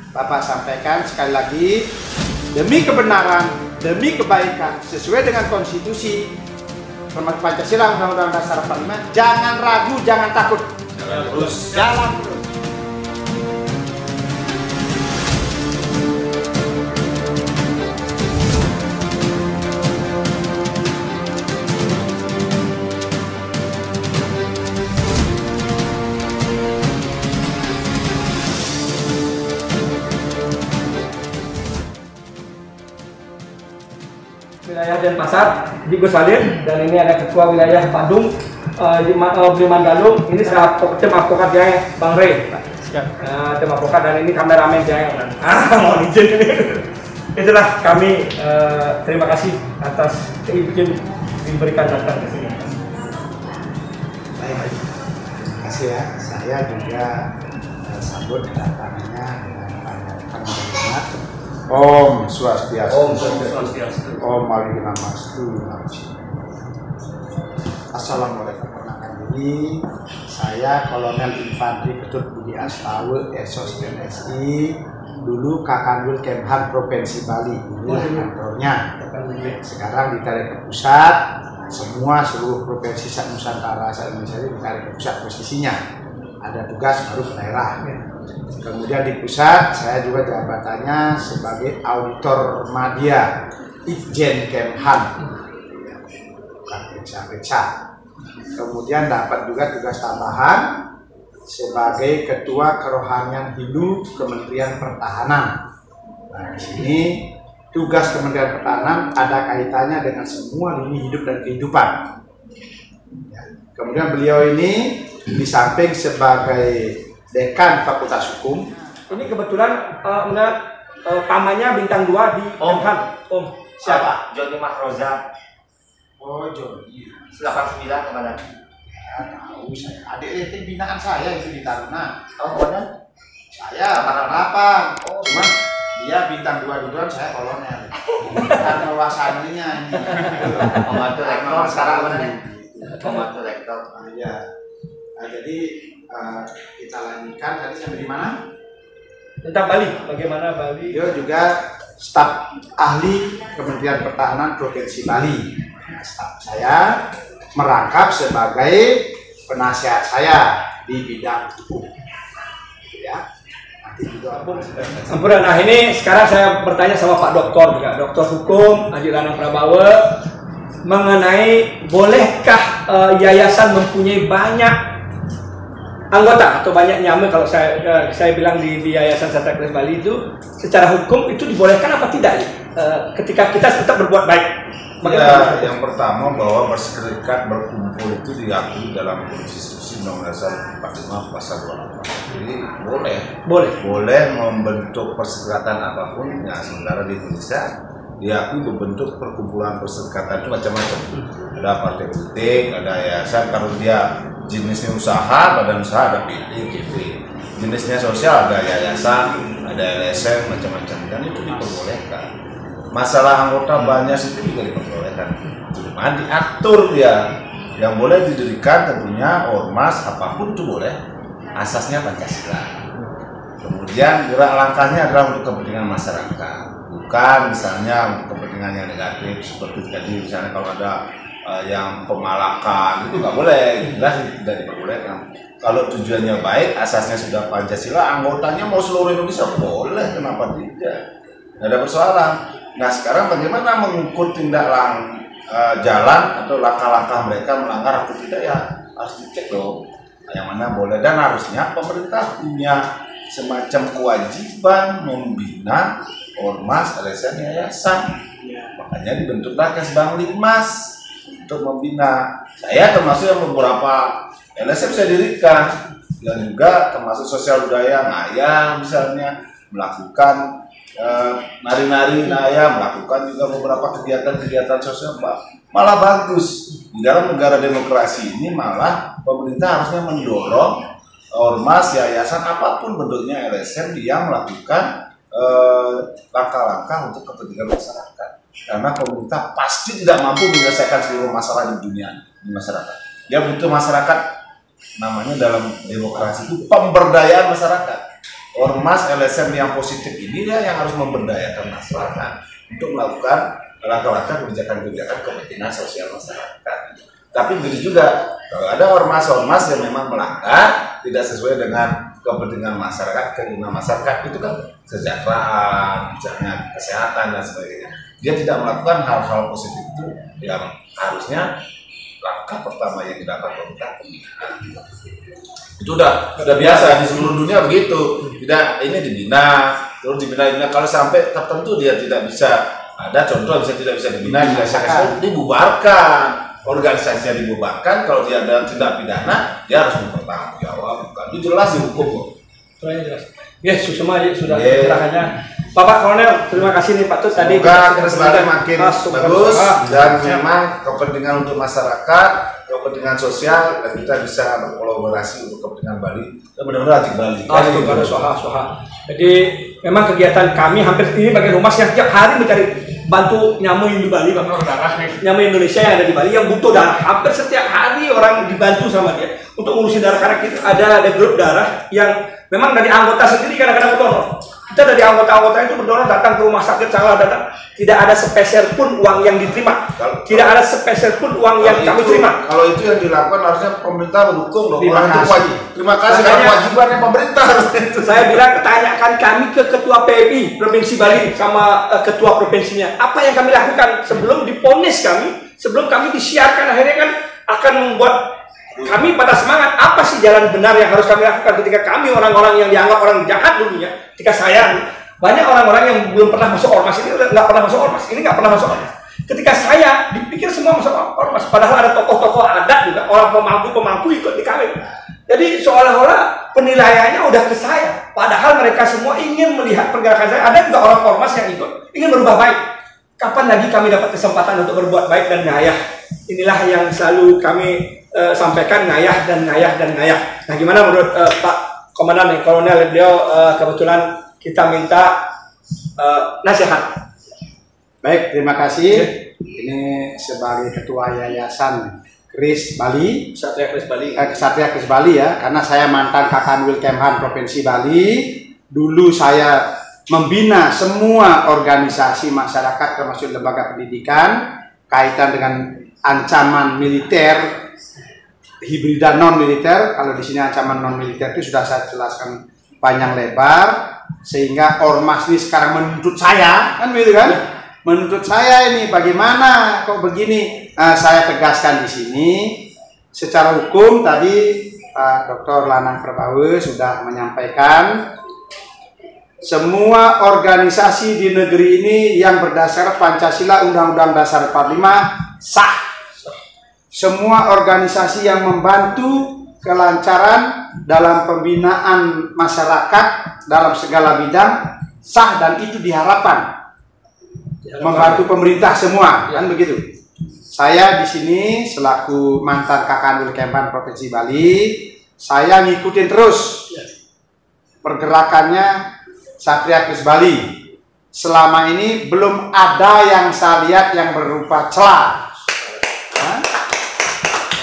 Bapak sampaikan sekali lagi, demi kebenaran, demi kebaikan, sesuai dengan konstitusi, termasuk Pancasila, Undang-Undang Dasar 45, jangan ragu, jangan takut. Jalan terus. Wilayah Denpasar di Gus Salim, dan ini ada ketua wilayah Bandung di Mandalung. Ini saya tim advokat yang Bang Rey, tim advokat, dan ini kameramen yang mohon izin. Itulah kami, terima kasih atas izin diberikan datang ke sini. Baik, terima kasih ya. Saya juga sambut kedatangannya dengan panjang hormat. Om Swastiastu. Om Swastiastu. Om Mawilamastu. Assalamualaikum warahmatullahi wabarakatuh. Saya Kolonel Infantri Ketut Budi Astawa, Esos PNSI, dulu Kakanwil Kemhan Provinsi Bali. Inilah kantornya. Sekarang ditarik ke pusat. Seluruh provinsi Nusantara Indonesia ini ditarik ke pusat posisinya. Ada tugas baru ke daerah. Kemudian di pusat saya juga jabatannya sebagai auditor media Itjen Kemhan, bukan periksa. Kemudian dapat juga tugas tambahan sebagai ketua kerohanian Hindu Kementerian Pertahanan. Nah, di sini tugas Kementerian Pertahanan ada kaitannya dengan semua lini hidup dan kehidupan. Kemudian beliau ini di samping sebagai Dekan Fakultas Hukum. Ini kebetulan pamannya bintang 2 di Kemhan. Om Siapa? Joni Mahroza. Oh, Joni. 89 kemana? Ya, tahu saya. Adik itu binaan saya itu di Taruna. Oh, kemana? Saya 88. Oh, cuman dia bintang 2 duluan, saya kolonel. Karena wasannya ini. Pembantu rektor sekarang mana? Pembantu rektor. Iya. Nah, jadi kita lanjutkan tadi sampai di mana? Tentang Bali, bagaimana Bali? Dia juga staf ahli Kementerian Pertahanan Provinsi Bali. Nah, staf saya merangkap sebagai penasihat saya di bidang hukum. Ya. Nanti juga Ampun. Nah, ini sekarang saya bertanya sama Pak Doktor juga, Doktor Hukum Haji Ranang Prabawa, mengenai bolehkah yayasan mempunyai banyak anggota atau banyak nyamuk. Kalau saya bilang di Yayasan Santa Cruz Bali itu secara hukum itu dibolehkan apa tidak ketika kita tetap berbuat baik? Ya, yang pertama bahwa berserikat berkumpul itu diakui dalam konstitusi Undang-Undang Dasar 45 pasal 28. Jadi boleh membentuk perserikatan apapun. Ya, sementara di Indonesia diakui bentuk perkumpulan perserikatan itu macam-macam. Ada partai politik, ada yayasan. Kalau dia jenisnya usaha, badan usaha, ada PT, TV. Jenisnya sosial, ada yayasan, ada LSM, macam-macam. Dan itu diperbolehkan. Masalah anggota banyak itu juga diperbolehkan. Cuma diatur dia. Yang boleh didirikan tentunya ormas, apapun itu boleh. Asasnya Pancasila. Kemudian gerak langkahnya adalah untuk kepentingan masyarakat. Bukan misalnya untuk kepentingan yang negatif. Seperti tadi misalnya kalau ada yang pemalakan, itu nggak boleh, jelas tidak diperbolehkan. Kalau tujuannya baik, asasnya sudah Pancasila, anggotanya mau seluruh Indonesia boleh, kenapa tidak? Nggak ada persoalan. Nah, sekarang bagaimana mengukur tindak jalan atau langkah-langkah mereka melanggar atau tidak, ya harus dicek dong. Yang mana boleh, dan harusnya pemerintah punya semacam kewajiban membina ormas, LSM, yayasan. Makanya dibentuklah Kesbang Linmas untuk membina. Saya termasuk yang beberapa LSM saya dirikan, dan juga termasuk sosial budaya Ngaya misalnya, melakukan nari-nari Ngaya, melakukan juga beberapa kegiatan-kegiatan sosial, malah bagus. Di dalam negara demokrasi ini malah pemerintah harusnya mendorong ormas, yayasan, apapun bentuknya LSM yang melakukan langkah-langkah untuk kepentingan masyarakat. Karena pemerintah pasti tidak mampu menyelesaikan seluruh masalah di dunia, di masyarakat. Dia butuh masyarakat, namanya dalam demokrasi itu pemberdayaan masyarakat. ormas LSM yang positif ini yang harus memberdayakan masyarakat untuk melakukan langkah-langkah kebijakan-kebijakan kepentingan sosial masyarakat. Tapi begitu juga kalau ada ormas-ormas yang memang melanggar tidak sesuai dengan kepentingan masyarakat, keinginan masyarakat, itu kan kesejahteraan, misalnya kesehatan dan sebagainya. Dia tidak melakukan hal-hal positif itu yang harusnya langkah pertama yang dilakukan pemerintah pembinaan. Itu udah biasa di seluruh dunia begitu. Tidak, ini dibina, terus dibina. Kalau sampai tertentu dia tidak bisa, ada contoh bisa tidak bisa dibina, dibubarkan. Organisasinya dibubarkan. Kalau dia ada tindak pidana, dia harus mempertanggungjawabkan. Itu jelas di hukum kok. Jelas. Yes, semua sudah pencerahannya. Bapak Kolonel, terima kasih nih Pak Tut tadi. Semoga Kris makin bagus dan memang kepentingan untuk masyarakat, kepentingan sosial, dan kita bisa berkolaborasi untuk kepentingan Bali dan benar-benar hati Bali. Ada soha. Jadi memang kegiatan kami hampir ini bagian humas yang tiap hari mencari bantu nyamu di Bali, nyamu Indonesia yang ada di Bali yang butuh darah. Hampir setiap hari orang dibantu sama dia untuk ngurusin darah, karena kita ada grup darah yang memang dari anggota sendiri kadang-kadang berdonor. Kita dari anggota-anggota itu berdonor datang ke rumah sakit, datang. Tidak ada sepeser pun uang yang diterima. Tidak ada sepeser pun uang yang kami terima. Kalau itu yang dilakukan harusnya pemerintah mendukung loh. Terima kasih karena kewajibannya pemerintah harusnya itu. Saya bilang tanyakan kami ke ketua PMI Provinsi Bali sama ketua provinsinya. Apa yang kami lakukan sebelum diponis kami, sebelum kami disiarkan, akhirnya kan akan membuat kami pada semangat. Apa sih jalan benar yang harus kami lakukan ketika kami orang-orang yang dianggap orang jahat dulunya, ketika saya banyak orang-orang yang belum pernah masuk ormas, ini nggak pernah masuk ormas, ini nggak pernah masuk ormas. Ketika saya dipikir semua masuk ormas, padahal ada tokoh-tokoh adat juga, orang pemangku ikut di kami. Jadi seolah-olah penilaiannya udah ke saya, padahal mereka semua ingin melihat pergerakan saya. Ada juga orang ormas yang ikut ingin berubah baik. Kapan lagi kami dapat kesempatan untuk berbuat baik dan ngayah? Inilah yang selalu kami sampaikan, ngayah. Nah, gimana menurut Pak Komandan nih, Kolonel, beliau kebetulan kita minta nasihat. Baik, terima kasih. Ini sebagai Ketua Yayasan Kris Bali, Kesatria Kris Bali ya, karena saya mantan Kakanwil Kemhan Provinsi Bali. Dulu saya membina semua organisasi masyarakat termasuk lembaga pendidikan kaitan dengan ancaman militer, hibrid dan non militer. Kalau di sini ancaman non militer itu sudah saya jelaskan panjang lebar, sehingga ormas ini sekarang menuntut saya, kan begitu kan? Menuntut saya ini bagaimana kok begini? Saya tegaskan di sini secara hukum tadi Pak Dr. Lanang Prabawa sudah menyampaikan semua organisasi di negeri ini yang berdasar Pancasila Undang-Undang Dasar 45 sah. Semua organisasi yang membantu kelancaran dalam pembinaan masyarakat dalam segala bidang sah, dan itu diharapkan membantu pemerintah semua, kan begitu. Saya di sini selaku mantan Kakanwil Kemhan Provinsi Bali, saya ngikutin terus pergerakannya Satria Kris Bali. Selama ini belum ada yang saya lihat yang berupa celah.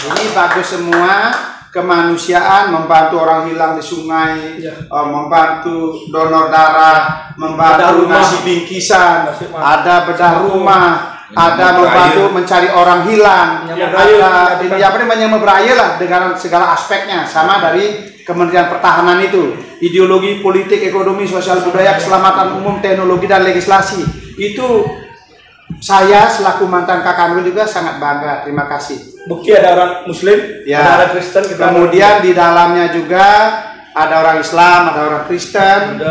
Ini bagus semua, kemanusiaan, membantu orang hilang di sungai, membantu donor darah, membantu ngasih bingkisan, ada bedah rumah, ada membantu mencari orang hilang, ada menyeberaya lah dengan segala aspeknya, sama dari Kementerian Pertahanan itu, ideologi, politik, ekonomi, sosial, budaya, keselamatan umum, teknologi dan legislasi. Itu saya selaku mantan Kakanwil juga sangat bangga. Terima kasih. Bukti ada orang Muslim, ada orang Kristen. Kemudian di dalamnya juga ada orang Islam, ada orang Kristen,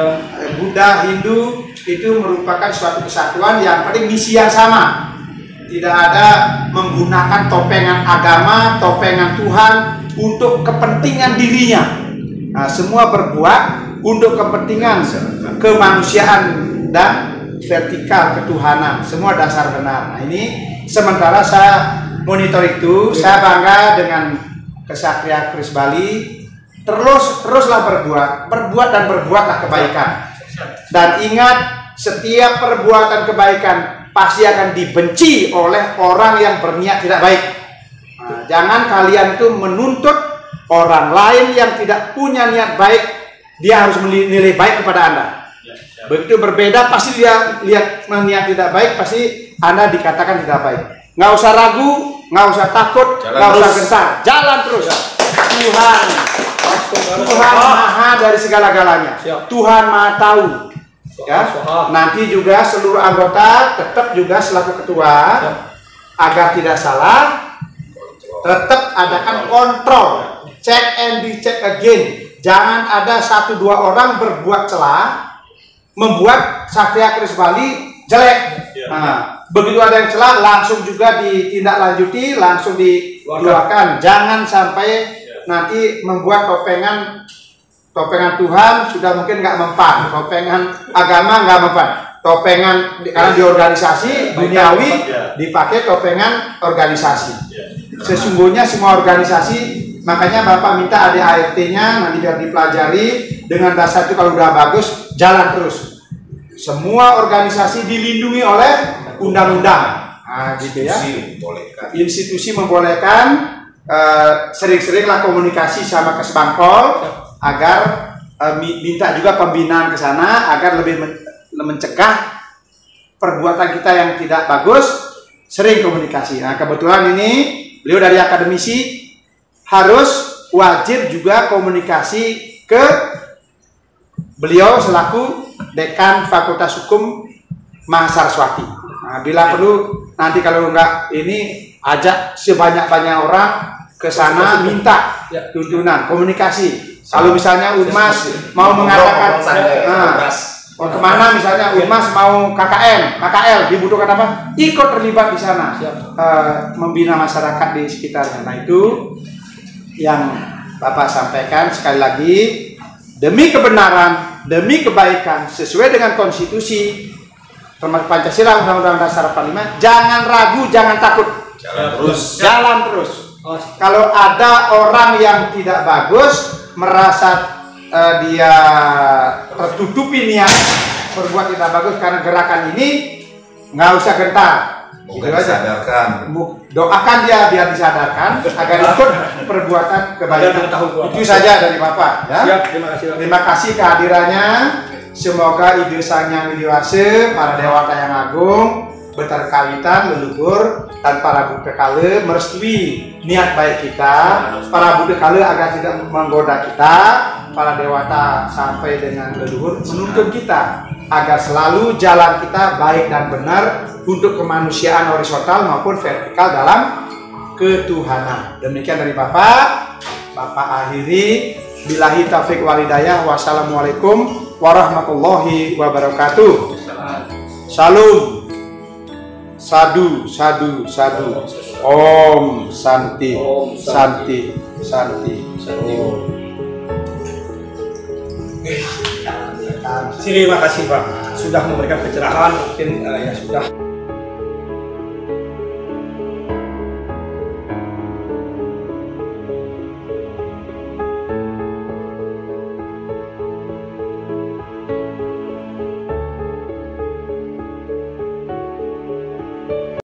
Buddha, Hindu. Itu merupakan suatu kesatuan yang paling misi yang sama. Tidak ada menggunakan topengan agama, topengan Tuhan untuk kepentingan dirinya. Nah, semua berbuat untuk kepentingan kemanusiaan dan vertikal ketuhanan, semua dasar benar. Nah, ini sementara saya monitor itu, saya bangga dengan Kesatria Kris Bali. Teruslah berbuat dan berbuatlah kebaikan. Dan ingat, setiap perbuatan kebaikan pasti akan dibenci oleh orang yang berniat tidak baik. Nah, jangan kalian itu menuntut orang lain yang tidak punya niat baik dia harus menilai baik kepada Anda. Begitu berbeda, pasti dia lihat niat tidak baik, pasti Anda dikatakan tidak baik. Nggak usah ragu, nggak usah takut, nggak usah gentar, jalan terus. Tuhan Maha dari segala-galanya. Tuhan Maha tahu. Ya, nanti juga seluruh anggota tetap juga selaku ketua agar tidak salah, tetap adakan kontrol, check and recheck again. Jangan ada 1-2 orang berbuat celah, membuat Satria Keris Bali jelek. Nah, begitu ada yang celah langsung juga ditindaklanjuti, langsung dikeluarkan. Jangan sampai nanti membuat topengan Tuhan sudah mungkin nggak mempan, topengan agama nggak mempan, topengan karena di organisasi duniawi dipakai topengan organisasi. Sesungguhnya semua organisasi, makanya Bapak minta ADART-nya nanti biar dipelajari dengan dasar itu. Kalau udah bagus, jalan terus. Semua organisasi dilindungi oleh undang-undang, nah, gitu ya. Institusi membolehkan. Sering-seringlah komunikasi sama Kesbangpol agar minta juga pembinaan ke sana agar lebih mencegah perbuatan kita yang tidak bagus. Sering komunikasi. Nah, kebetulan ini beliau dari akademisi harus wajib juga komunikasi ke beliau selaku dekan Fakultas Hukum Mahasaraswati. Nah, bila perlu nanti kalau enggak ini ajak sebanyak-banyak orang ke sana minta tuntunan komunikasi. Kalau misalnya Unmas mau mengatakan mau kemana, misalnya Unmas mau KKL dibutuhkan apa, ikut terlibat di sana, membina masyarakat di sekitarnya. Nah, itu yang Bapak sampaikan sekali lagi, demi kebenaran, demi kebaikan sesuai dengan konstitusi termasuk Pancasila, Undang-Undang Dasar 45. Jangan ragu, jangan takut, jalan terus. Kalau ada orang yang tidak bagus, merasa dia tertutupi niat berbuat tidak bagus karena gerakan ini, nggak usah gentar. Gitu aja. Doakan dia biar disadarkan agar ikut perbuatan kebaikan. Itu saja dari Bapak. Ya. Siap, Terima kasih kehadirannya. Semoga ide sang yang widiwase, para dewata yang agung, berterkawitan, leluhur, dan para buddha kala merestui niat baik kita, para buddha kala agar tidak menggoda kita, para dewata sampai dengan leluhur menuntun kita agar selalu jalan kita baik dan benar untuk kemanusiaan horizontal maupun vertikal dalam ketuhanan. Demikian dari Bapak akhiri. Billahi taufiq wal hidayah. Wassalamualaikum warahmatullahi wabarakatuh. Salam. Sadu, sadu, sadu. Om Santi, Santi, Santi. Terima kasih Pak sudah memberikan pencerahan, mungkin ya sudah